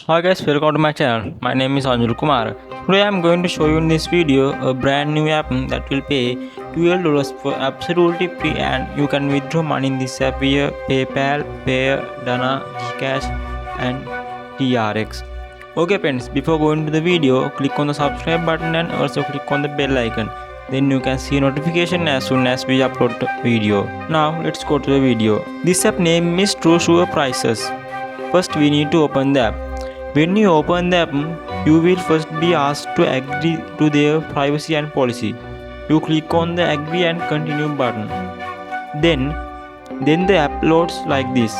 Hi guys, welcome to my channel. My name is Anjul Kumar. Today I am going to show you in this video a brand new app that will pay $12 for absolutely free, and you can withdraw money in this app via PayPal, Pay, Dana, Gcash and TRX. Okay friends, before going to the video, click on the subscribe button and also click on the bell icon. Then you can see notification as soon as we upload the video. Now let's go to the video. This app name is TreasurePrizes. First we need to open the app. When you open the app, you will first be asked to agree to their privacy and policy. You click on the agree and continue button. Then the app loads like this.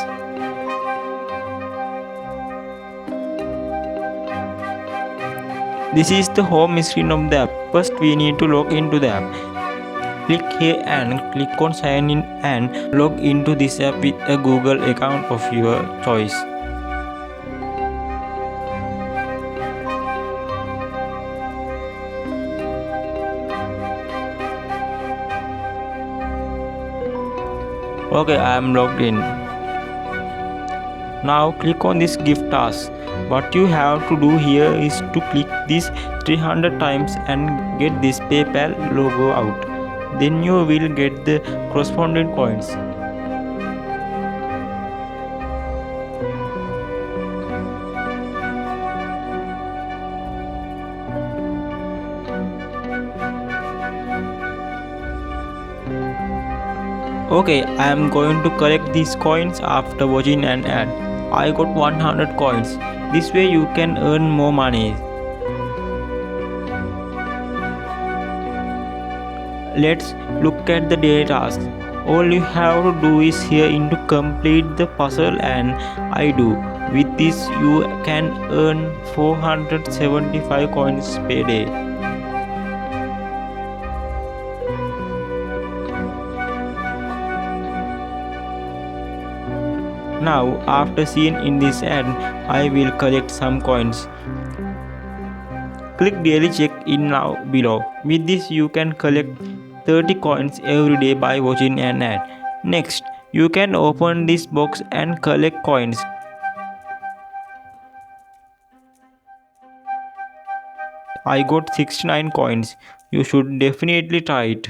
This is the home screen of the app. First we need to log into the app. Click here and click on sign in and log into this app with a Google account of your choice. Okay, I am logged in. Now click on this gift task. What you have to do here is to click this 300 times and get this PayPal logo out. Then you will get the corresponding coins. Okay, I am going to collect these coins after watching an ad. I got 100 coins. This way you can earn more money. Let's look at the daily tasks. All you have to do is here into complete the puzzle, and I do. With this you can earn 475 coins per day. Now after seeing in this ad, I will collect some coins. Click daily check in now below. With this you can collect 30 coins every day by watching an ad. Next, you can open this box and collect coins. I got 69 coins. You should definitely try it.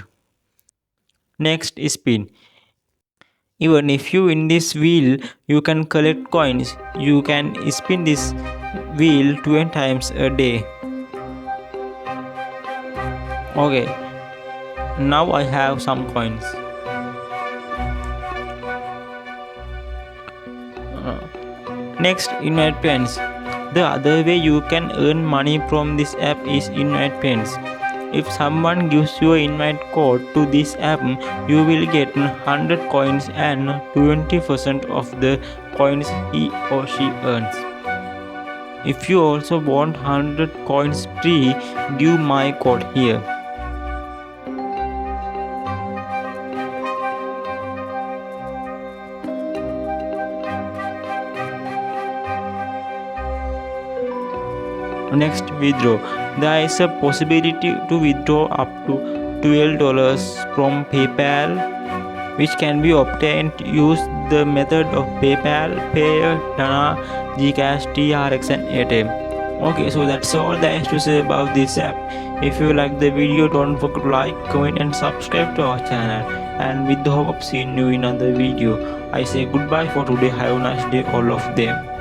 Next, spin. Even if you win this wheel, you can collect coins. You can spin this wheel 20 times a day. Okay, now I have some coins. Next, invite friends. The other way you can earn money from this app is invite friends. If someone gives you an invite code to this app, you will get 100 coins and 20% of the coins he or she earns. If you also want 100 coins free, give my code here. Next, withdraw. There is a possibility to withdraw up to $12 from PayPal, which can be obtained. Use the method of PayPal, Pay, Dana, Gcash, TRX and ATM. Okay, so that's all there is to say about this app. If you like the video, don't forget to like, comment and subscribe to our channel. And with the hope of seeing you in another video, I say goodbye for today. Have a nice day all of them.